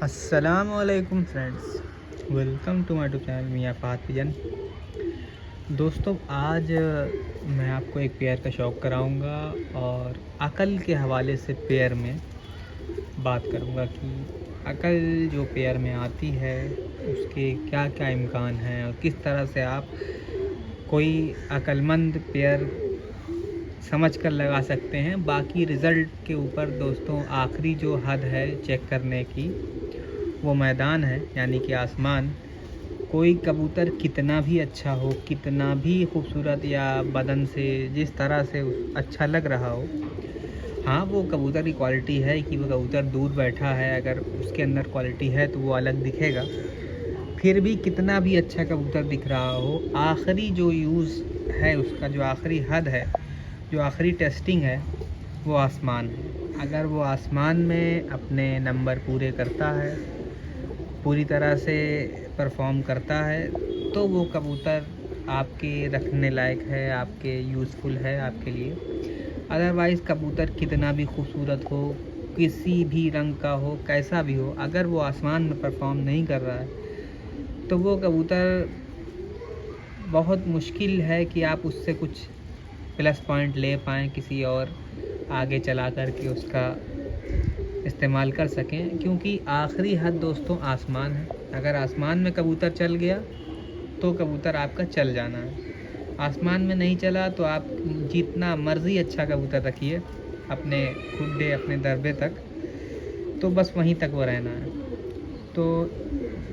अस्सलामुअलैकुम friends, welcome to my YouTube channel Mian Fahad pigeon. दोस्तों, आज मैं आपको एक पेयर का शौक़ कराऊंगा और अकल के हवाले से पेयर में बात करूंगा कि अकल जो पेयर में आती है उसके क्या क्या इम्कान हैं और किस तरह से आप कोई अक्लमंद पेयर समझ कर लगा सकते हैं। बाकी रिज़ल्ट के ऊपर दोस्तों आखिरी जो हद है चेक करने की वो मैदान है, यानी कि आसमान। कोई कबूतर कितना भी अच्छा हो, कितना भी खूबसूरत या बदन से जिस तरह से अच्छा लग रहा हो, हाँ वो कबूतर की क्वालिटी है कि वो कबूतर दूर बैठा है, अगर उसके अंदर क्वालिटी है तो वो अलग दिखेगा। फिर भी कितना भी अच्छा कबूतर दिख रहा हो, आखिरी जो यूज़ है उसका, जो आखिरी हद है, जो आखिरी टेस्टिंग है, वो आसमान है। अगर वो आसमान में अपने नंबर पूरे करता है, पूरी तरह से परफॉर्म करता है, तो वो कबूतर आपके रखने लायक है, आपके यूज़फुल है आपके लिए। अदरवाइज़ कबूतर कितना भी खूबसूरत हो, किसी भी रंग का हो, कैसा भी हो, अगर वो आसमान में परफॉर्म नहीं कर रहा है तो वो कबूतर बहुत मुश्किल है कि आप उससे कुछ प्लस पॉइंट ले पाएँ, किसी और आगे चला कर के उसका इस्तेमाल कर सकें। क्योंकि आखिरी हद दोस्तों आसमान है। अगर आसमान में कबूतर चल गया तो कबूतर आपका चल जाना है। आसमान में नहीं चला तो आप जितना मर्ज़ी अच्छा कबूतर रखिए अपने खुड्डे, अपने दरबे तक, तो बस वहीं तक वो रहना है। तो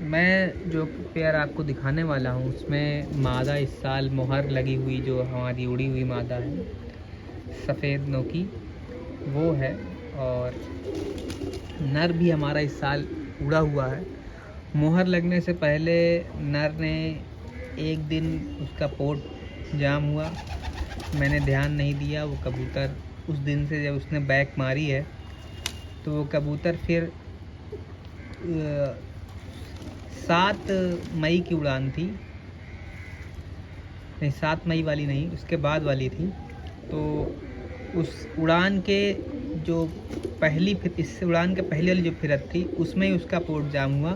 मैं जो पेयर आपको दिखाने वाला हूँ उसमें मादा इस साल मोहर लगी हुई, जो हमारी उड़ी हुई मादा है सफ़ेद नोकी, वो है। और नर भी हमारा इस साल उड़ा हुआ है। मोहर लगने से पहले नर ने एक दिन उसका पोट जाम हुआ, मैंने ध्यान नहीं दिया। वो कबूतर उस दिन से जब उसने बैक मारी है तो वो कबूतर फिर 7 मई की उड़ान थी, नहीं 7 मई वाली नहीं, उसके बाद वाली थी। तो उस उड़ान के जो पहली इस उड़ान के पहले वाली जो फिरत थी उसमें ही उसका पोर्ट जाम हुआ,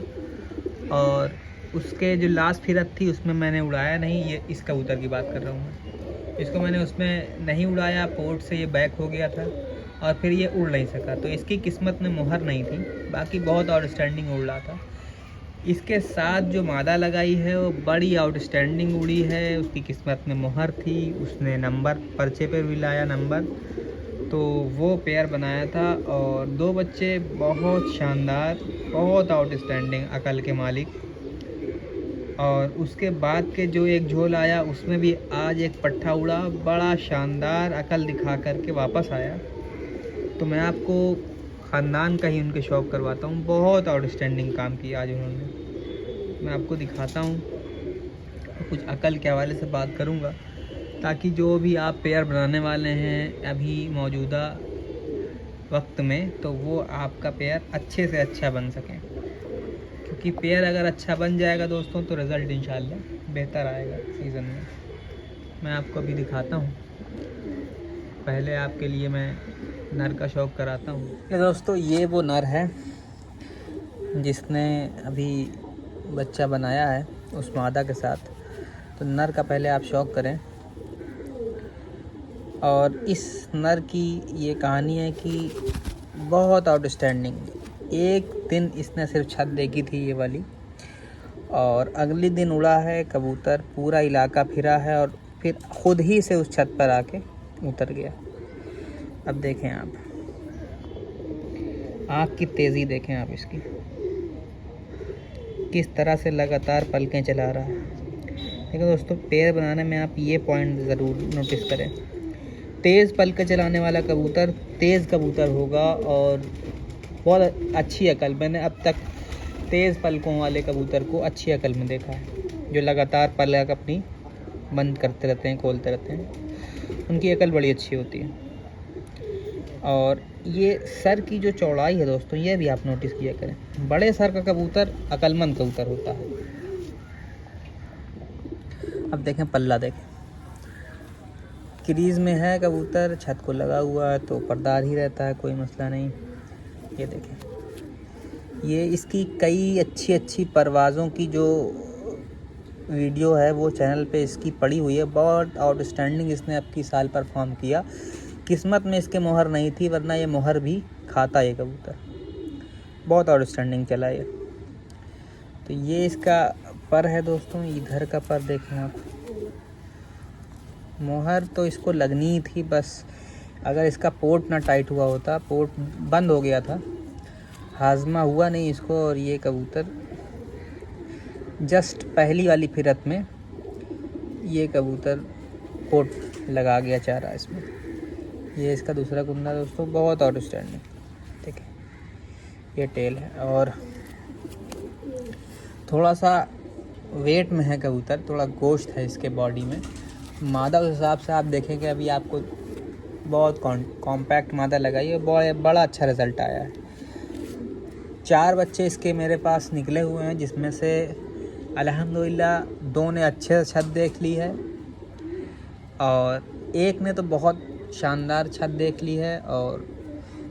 और उसके जो लास्ट फिरत थी उसमें मैंने उड़ाया नहीं। ये इस कबूतर की बात कर रहा हूँ मैं, इसको मैंने उसमें नहीं उड़ाया, पोर्ट से ये बैक हो गया था और फिर ये उड़ नहीं सका। तो इसकी किस्मत में मोहर नहीं थी, बाकी बहुत आउटस्टैंडिंग उड़ रहा था। इसके साथ जो मादा लगाई है वो बड़ी आउटस्टैंडिंग उड़ी है, उसकी किस्मत में मोहर थी, उसने नंबर पर्चे पर भी लाया नंबर, तो वो पेयर बनाया था। और 2 बच्चे बहुत शानदार, बहुत आउटस्टैंडिंग, अकल के मालिक। और उसके बाद के जो एक झोल आया उसमें भी आज एक पट्ठा उड़ा, बड़ा शानदार अकल दिखा करके वापस आया। तो मैं आपको ख़ानदान का ही उनके शौक़ करवाता हूँ, बहुत आउटस्टैंडिंग काम किया आज उन्होंने। मैं आपको दिखाता हूँ, कुछ अकल के हवाले से बात करूँगा ताकि जो भी आप पेयर बनाने वाले हैं अभी मौजूदा वक्त में, तो वो आपका पेयर अच्छे से अच्छा बन सकें। क्योंकि पेयर अगर अच्छा बन जाएगा दोस्तों तो रिज़ल्ट इंशाल्लाह बेहतर आएगा सीज़न में। मैं आपको अभी दिखाता हूँ, पहले आपके लिए मैं नर का शौक़ कराता हूँ। ये दोस्तों, ये वो नर है जिसने अभी बच्चा बनाया है उस मादा के साथ। तो नर का पहले आप शौक़ करें। और इस नर की ये कहानी है कि बहुत आउटस्टैंडिंग, एक दिन इसने सिर्फ छत देखी थी ये वाली, और अगले दिन उड़ा है कबूतर, पूरा इलाका फिरा है और फिर खुद ही से उस छत पर आके उतर गया। अब देखें आप, आँख की तेज़ी देखें आप इसकी, किस तरह से लगातार पलकें चला रहा है। देखो दोस्तों, पेयर बनाने में आप ये पॉइंट ज़रूर नोटिस करें, तेज़ पलकें चलाने वाला कबूतर तेज़ कबूतर होगा और बहुत अच्छी अकल। मैंने अब तक तेज़ पलकों वाले कबूतर को अच्छी अकल में देखा है, जो लगातार पलक अपनी बंद करते रहते हैं, खोलते रहते हैं, उनकी अकल बड़ी अच्छी होती है। और ये सर की जो चौड़ाई है दोस्तों, ये भी आप नोटिस किया करें, बड़े सर का कबूतर अकलमंद कबूतर होता है। अब देखें पल्ला, देखें क्रीज़ में है कबूतर, छत को लगा हुआ है तो पर्दार ही रहता है, कोई मसला नहीं। ये देखें, ये इसकी कई अच्छी अच्छी परवाज़ों की जो वीडियो है वो चैनल पे इसकी पड़ी हुई है। बहुत आउटस्टैंडिंग इसने अब की साल परफॉर्म किया। किस्मत में इसके मोहर नहीं थी, वरना ये मोहर भी खाता ये कबूतर। बहुत आउटस्टैंडिंग चला ये। तो ये इसका पर है दोस्तों। इधर का पर देखें आप, मोहर तो इसको लगनी थी, बस अगर इसका पोर्ट ना टाइट हुआ होता, पोर्ट बंद हो गया था, हाजमा हुआ नहीं इसको। और ये कबूतर जस्ट पहली वाली फिरत में ये कबूतर पोर्ट लगा गया चारा इसमें। ये इसका दूसरा कुंदा दोस्तों, बहुत आउटस्टैंडिंग। ठीक है, ये टेल है और थोड़ा सा वेट में है कबूतर, थोड़ा गोश्त है इसके बॉडी में। मादा उस हिसाब से आप देखेंगे, अभी आपको बहुत कॉम्पैक्ट मादा लगाई है, बड़ा अच्छा रिज़ल्ट आया है। 4 बच्चे इसके मेरे पास निकले हुए हैं, जिसमें से अल्हम्दुलिल्लाह 2 ने अच्छे से छत देख ली है और एक ने तो बहुत शानदार छत देख ली है, और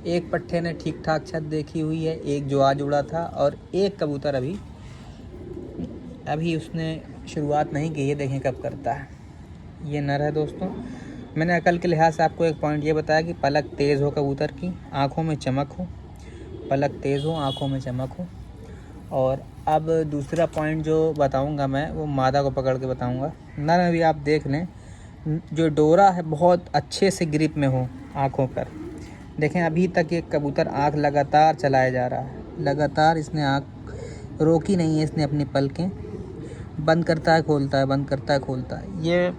एक पट्ठे ने ठीक ठाक छत देखी हुई है, एक जो आज उड़ा था, और एक कबूतर अभी उसने शुरुआत नहीं की है, देखें कब करता है। ये नर है दोस्तों। मैंने अकल के लिहाज से आपको एक पॉइंट ये बताया कि पलक तेज़ हो कबूतर की, आँखों में चमक हो, पलक तेज़ हो, आँखों में चमक हो। और अब दूसरा पॉइंट जो बताऊंगा मैं, वो मादा को पकड़ के बताऊंगा। नर में भी आप देख लें, जो डोरा है बहुत अच्छे से ग्रिप में हो आँखों पर। देखें अभी तक ये कबूतर आँख लगातार चलाया जा रहा है, लगातार इसने आँख रोकी नहीं है। इसने अपनी पलकें बंद करता है खोलता है, बंद करता है खोलता है। ये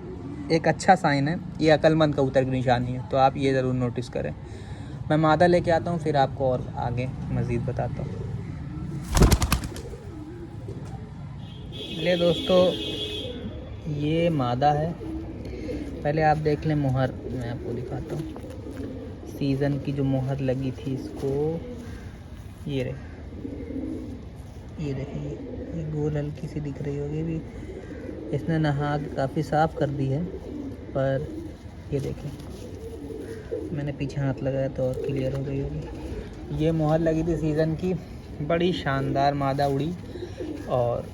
एक अच्छा साइन है, ये अक्लमंद कबूतर की निशानी है, तो आप ये ज़रूर नोटिस करें। मैं मादा लेके आता हूँ, फिर आपको और आगे मज़ीद बताता हूँ। ले दोस्तों, ये मादा है। पहले आप देख लें मोहर, मैं आपको दिखाता हूँ। सीज़न की जो मोहर लगी थी इसको, ये रहे, ये देखिए, ये गोल हल्की सी दिख रही होगी। भी इसने नहा के काफ़ी साफ़ कर दी है, पर ये देखें, मैंने पीछे हाथ लगाया तो और क्लियर हो गई होगी। ये मोहर लगी थी सीज़न की, बड़ी शानदार मादा उड़ी, और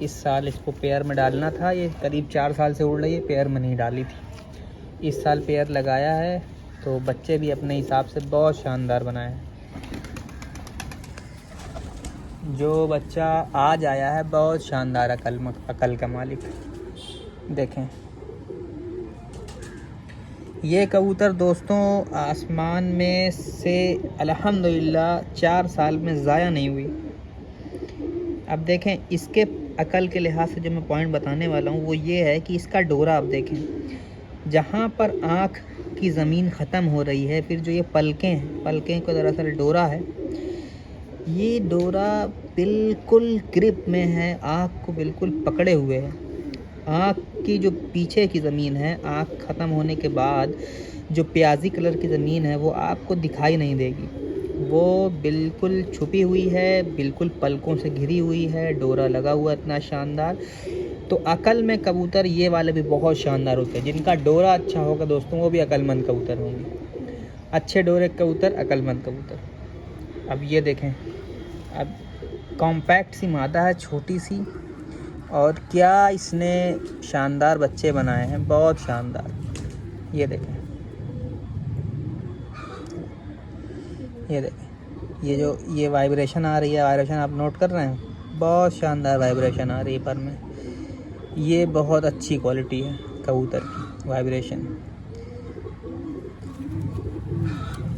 इस साल इसको पेयर में डालना था। ये करीब 4 साल से उड़ रही है, पेयर में नहीं डाली थी। इस साल पेयर लगाया है, तो बच्चे भी अपने हिसाब से बहुत शानदार बनाए हैं। जो बच्चा आज आया है बहुत शानदार अकल का मालिक। देखें ये कबूतर दोस्तों आसमान में से अल्हम्दुलिल्लाह 4 साल में ज़ाया नहीं हुई। अब देखें इसके अकल के लिहाज से जो मैं पॉइंट बताने वाला हूँ वो ये है कि इसका डोरा आप देखें, जहाँ पर आँख की ज़मीन ख़त्म हो रही है, फिर जो ये पलकें हैं, पलकें को दरअसल डोरा है, ये डोरा बिल्कुल ग्रिप में है, आँख को बिल्कुल पकड़े हुए है। आँख की जो पीछे की ज़मीन है, आँख ख़त्म होने के बाद जो प्याजी कलर की ज़मीन है वो आपको दिखाई नहीं देगी, वो बिल्कुल छुपी हुई है, बिल्कुल पलकों से घिरी हुई है, डोरा लगा हुआ इतना शानदार। तो अकल में कबूतर ये वाले भी बहुत शानदार होते हैं। जिनका डोरा अच्छा होगा दोस्तों, वो भी अकलमंद कबूतर होंगे। अच्छे डोरे कबूतर अकलमंद कबूतर। अब ये देखें, अब कॉम्पैक्ट सी मादा है, छोटी सी, और क्या इसने शानदार बच्चे बनाए हैं, बहुत शानदार। ये देखें, ये देखें, ये जो ये वाइब्रेशन आ रही है, वाइब्रेशन आप नोट कर रहे हैं, बहुत शानदार वाइब्रेशन आ रही है पर में। ये बहुत अच्छी क्वालिटी है कबूतर की वाइब्रेशन।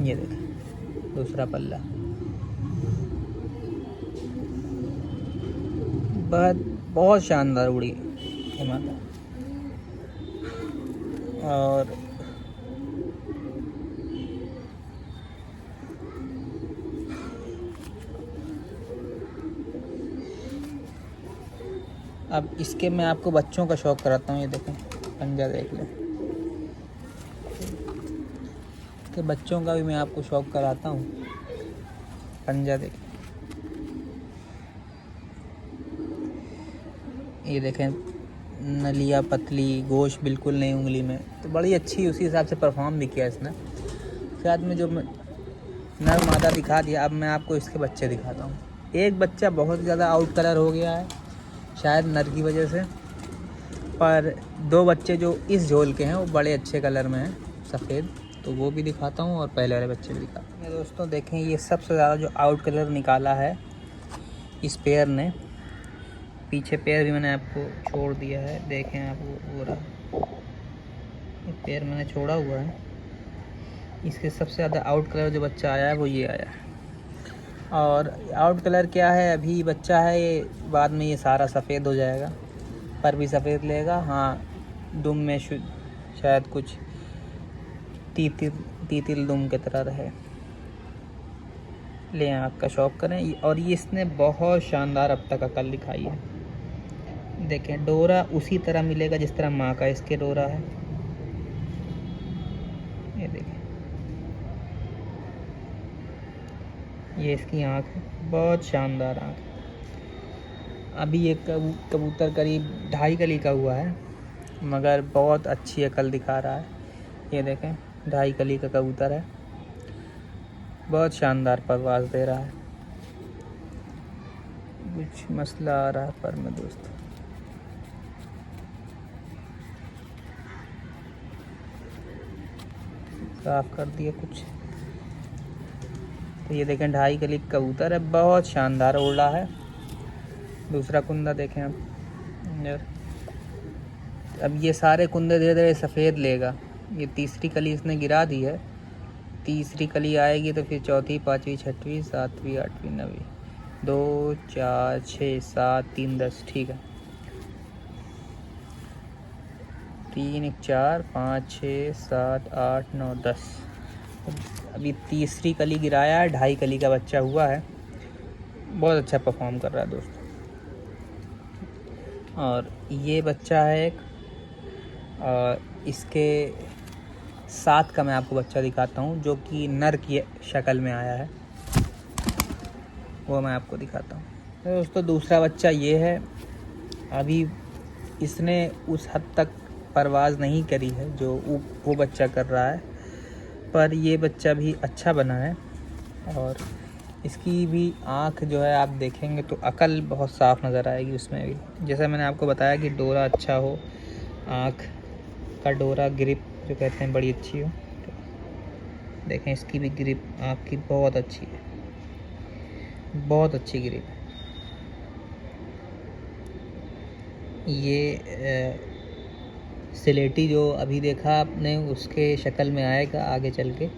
ये देखें दूसरा पल्ला, बहुत शानदार उड़ी है माता। और अब इसके मैं आपको बच्चों का शौक़ कराता हूँ। ये देखें पंजा देख लें, कि बच्चों का भी मैं आपको शौक़ कराता हूँ। पंजा देखें, ये देखें, नलिया पतली, गोश्त बिल्कुल नहीं उंगली में, तो बड़ी अच्छी उसी हिसाब से परफॉर्म भी किया इसने। शायद में जो नर मादा दिखा दिया, अब मैं आपको इसके बच्चे दिखाता हूँ। एक बच्चा बहुत ज़्यादा आउट कलर हो गया है, शायद नर की वजह से, पर 2 बच्चे जो इस झोल के हैं वो बड़े अच्छे कलर में हैं, सफ़ेद। तो वो भी दिखाता हूँ और पहले वाले बच्चे भी दिखाता हूँ। दोस्तों देखें, ये सबसे ज़्यादा जो आउट कलर निकाला है इस पेयर ने। पीछे पेयर भी मैंने आपको छोड़ दिया है, देखें आप वो रहा, ये पेयर मैंने छोड़ा हुआ है। इसके सबसे ज़्यादा आउट कलर जो बच्चा आया है वो ये आया है। और आउट कलर क्या है, अभी बच्चा है ये, बाद में ये सारा सफ़ेद हो जाएगा, पर भी सफ़ेद लेगा। हाँ, दुम में शायद कुछ तीतिल दुम की तरह रहे। ले आँख का शौक करें। और ये इसने बहुत शानदार अब तक अकल दिखाई है। देखें, डोरा उसी तरह मिलेगा जिस तरह माँ का इसके डोरा है। ये देखें, ये इसकी आँख है, बहुत शानदार आँख है। अभी ये कबूतर करीब 2.5 कली का हुआ है, मगर बहुत अच्छी अकल दिखा रहा है। ये देखें, 2.5 कली का कबूतर है, बहुत शानदार परवाज़ दे रहा है। कुछ मसला आ रहा है पर में दोस्तों, साफ कर दिया कुछ। तो ये देखें, 2.5 कली का कबूतर है, बहुत शानदार उड़ा है। दूसरा कुंदा देखें आप यार। अब ये सारे कुंदे धीरे धीरे सफ़ेद लेगा। ये तीसरी कली इसने गिरा दी है, तीसरी कली आएगी तो फिर चौथी, पाँचवीं, छठवीं, सातवीं, आठवीं, नवीं, 2, 4, 6, 7, 3, 10। ठीक है, 3, 1, 4, 5, 6, 7, 8, 9, 10। अभी तीसरी कली गिराया है, 2.5 कली का बच्चा हुआ है, बहुत अच्छा परफॉर्म कर रहा है दोस्तों। और ये बच्चा है एक, और इसके साथ का मैं आपको बच्चा दिखाता हूँ जो कि नर की शक्ल में आया है, वो मैं आपको दिखाता हूँ। तो दोस्तों दूसरा बच्चा ये है। अभी इसने उस हद तक परवाज़ नहीं करी है जो वो बच्चा कर रहा है, पर ये बच्चा भी अच्छा बना है। और इसकी भी आँख जो है आप देखेंगे तो अकल बहुत साफ़ नज़र आएगी उसमें भी। जैसा मैंने आपको बताया कि डोरा अच्छा हो, आँख का डोरा, ग्रिप जो कहते हैं बड़ी अच्छी हो। तो देखें, इसकी भी ग्रिप आँख की बहुत अच्छी है, बहुत अच्छी ग्रिप है। ये सिलेटी जो अभी देखा आपने उसके शक्ल में आएगा आगे चल के,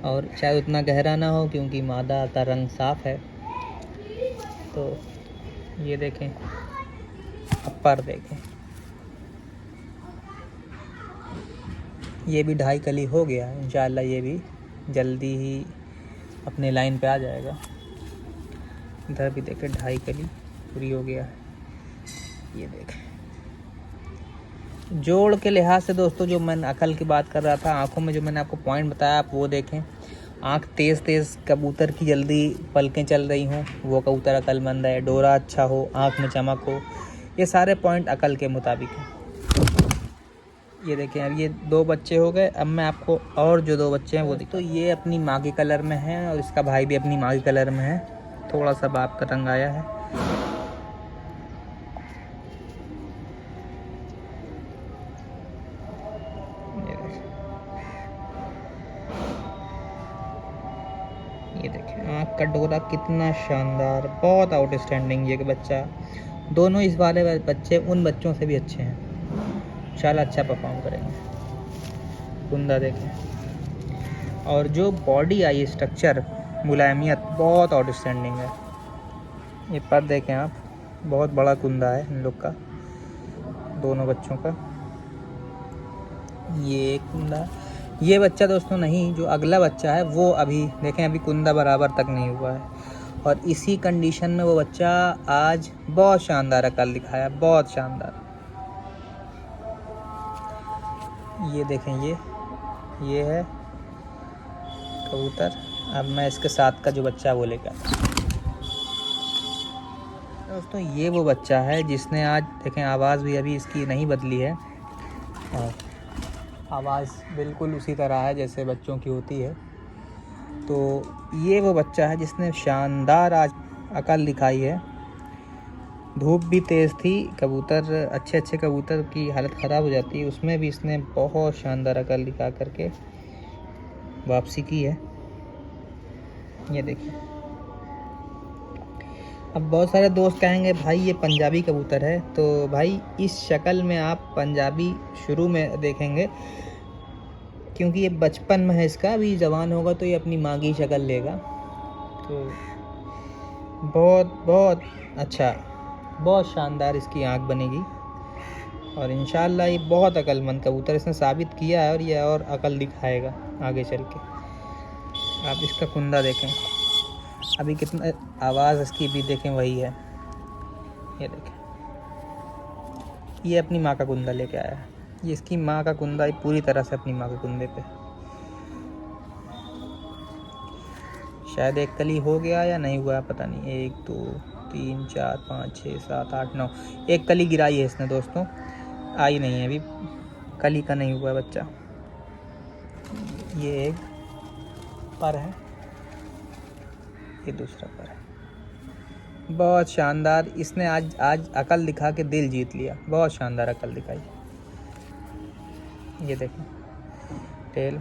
और शायद उतना गहरा ना हो क्योंकि मादा का रंग साफ़ है। तो ये देखें, अपर देखें, ये भी 2.5 कली हो गया। इंशाल्लाह ये भी जल्दी ही अपने लाइन पे आ जाएगा। इधर भी देखें, 2.5 कली पूरी हो गया है। ये देखें, जोड़ के लिहाज से दोस्तों जो मैंने अकल की बात कर रहा था, आँखों में जो मैंने आपको पॉइंट बताया आप वो देखें। आँख तेज़ तेज़, कबूतर की जल्दी पलकें चल रही हों, वो कबूतर अक्लमंद है। डोरा अच्छा हो, आँख में चमक हो, ये सारे पॉइंट अकल के मुताबिक हैं। ये देखें, अब ये 2 बच्चे हो गए। अब मैं आपको और जो 2 बच्चे हैं वो तो ये अपनी माँ के कलर में हैं और इसका भाई भी अपनी माँ के कलर में है। थोड़ा सा बाप का रंग आया है। ये देखें, आँख का डोरा कितना शानदार, बहुत आउटस्टैंडिंग ये बच्चा। दोनों इस वाले बच्चे उन बच्चों से भी अच्छे हैं, इंशाल्लाह अच्छा परफॉर्म करेंगे। कुंदा देखें, और जो बॉडी आई स्ट्रक्चर, मुलायमियत बहुत आउटस्टैंडिंग है। ये पर देखें आप, बहुत बड़ा कुंदा है इन लोग का, दोनों बच्चों का। ये एक कुंदा, ये बच्चा दोस्तों नहीं, जो अगला बच्चा है वो अभी देखें, अभी कुंदा बराबर तक नहीं हुआ है। और इसी कंडीशन में वो बच्चा आज बहुत शानदार अकल दिखाया, बहुत शानदार। ये देखें, ये है कबूतर। अब मैं इसके साथ का जो बच्चा वो लेकर दोस्तों, ये वो बच्चा है जिसने आज देखें, आवाज़ भी अभी इसकी नहीं बदली है और आवाज़ बिल्कुल उसी तरह है जैसे बच्चों की होती है। तो ये वो बच्चा है जिसने शानदार आज अकल दिखाई है। धूप भी तेज़ थी, कबूतर अच्छे कबूतर की हालत ख़राब हो जाती है, उसमें भी इसने बहुत शानदार अकल दिखा करके वापसी की है। ये देखिए। अब बहुत सारे दोस्त कहेंगे भाई ये पंजाबी कबूतर है, तो भाई इस शक्ल में आप पंजाबी शुरू में देखेंगे, क्योंकि ये बचपन में है इसका, अभी जवान होगा तो ये अपनी माँ की शक्ल लेगा। तो बहुत अच्छा, बहुत शानदार इसकी आँख बनेगी और इंशाल्लाह ये बहुत अक्लमंद कबूतर, इसने साबित किया है और ये और अकल दिखाएगा आगे चल के। आप इसका कुंदा देखें, अभी कितना आवाज़ इसकी भी देखें वही है। ये देखें, ये अपनी माँ का कुंदा लेके आया है। ये इसकी माँ का कुंदा पूरी तरह से अपनी माँ के कुंदे पे। शायद एक कली हो गया या नहीं हुआ पता नहीं। 1 2 3 4 5 6 7 8 9 एक कली गिराई है इसने दोस्तों, आई नहीं है अभी, कली का नहीं हुआ बच्चा। ये एक पर है, ये दूसरा पर है। बहुत शानदार, इसने आज अकल दिखा के दिल जीत लिया, बहुत शानदार अकल दिखाई। ये देखें, टेल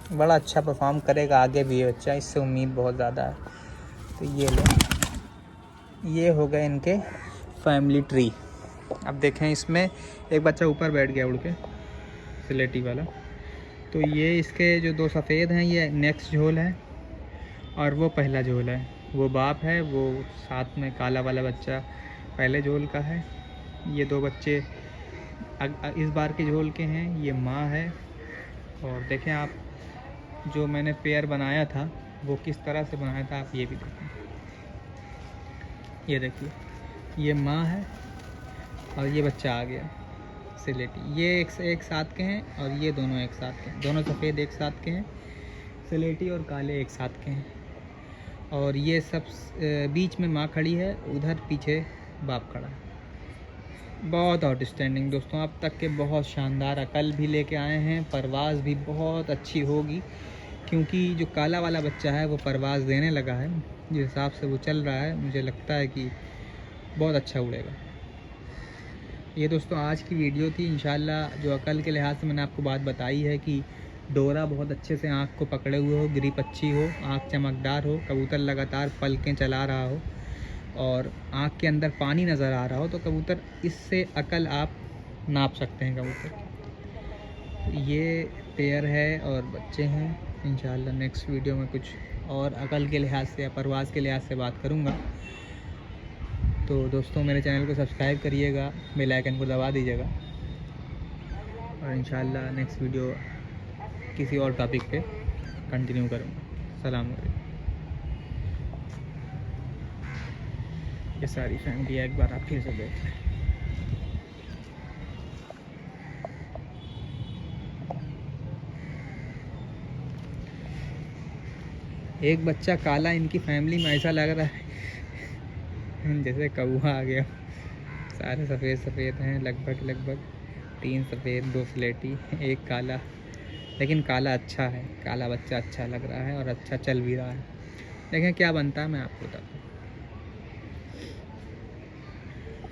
बड़ा अच्छा परफॉर्म करेगा आगे भी ये बच्चा, इससे उम्मीद बहुत ज़्यादा है। तो ये लो, ये हो गए इनके फैमिली ट्री। अब देखें, इसमें एक बच्चा ऊपर बैठ गया उड़ के, सिलेटी वाला। तो ये इसके जो 2 सफ़ेद हैं ये नेक्स्ट झोल है और वो पहला झोल है। वो बाप है, वो साथ में काला वाला बच्चा पहले झोल का है। ये 2 बच्चे इस बार के झोल के हैं, ये माँ है। और देखें आप, जो मैंने पेयर बनाया था वो किस तरह से बनाया था आप ये भी देखें। ये देखिए, ये माँ है और ये बच्चा आ गया सिलेटी। ये एक साथ के हैं और ये दोनों एक साथ के हैं, दोनों सफ़ेद एक साथ के हैं, सिलेटी और काले एक साथ के हैं। और ये सब बीच में माँ खड़ी है, उधर पीछे बाप खड़ा है। बहुत आउटस्टैंडिंग दोस्तों, अब तक के बहुत शानदार अकल भी लेके आए हैं, परवाज़ भी बहुत अच्छी होगी, क्योंकि जो काला वाला बच्चा है वो परवाज़ देने लगा है। जिस हिसाब से वो चल रहा है मुझे लगता है कि बहुत अच्छा उड़ेगा। ये दोस्तों आज की वीडियो थी। इंशाल्लाह जो अकल के लिहाज से मैंने आपको बात बताई है कि डोरा बहुत अच्छे से आँख को पकड़े हुए हो, ग्रिप अच्छी हो, आँख चमकदार हो, कबूतर लगातार पलकें चला रहा हो और आँख के अंदर पानी नज़र आ रहा हो, तो कबूतर इससे अकल आप नाप सकते हैं कबूतर की। ये पेयर है और बच्चे हैं। इंशाल्लाह नेक्स्ट वीडियो में कुछ और अकल के लिहाज से या परवाज़ के लिहाज से बात करूँगा। तो दोस्तों मेरे चैनल को सब्सक्राइब करिएगा, बेल आइकन को दबा दीजिएगा और इंशाल्लाह नेक्स्ट वीडियो किसी और टॉपिक पे कंटिन्यू करूँगा। सलाम अलैकुम। ये सारी फैमिली एक बार आप फिर से देख लें। एक बच्चा काला इनकी फैमिली में ऐसा लग रहा है जैसे कौवा आ गया। सारे सफ़ेद हैं, लगभग 3 सफ़ेद 2 स्लेटी 1 काला, लेकिन काला अच्छा है, काला बच्चा अच्छा लग रहा है और अच्छा चल भी रहा है। देखें क्या बनता है, मैं आपको बताता हूँ।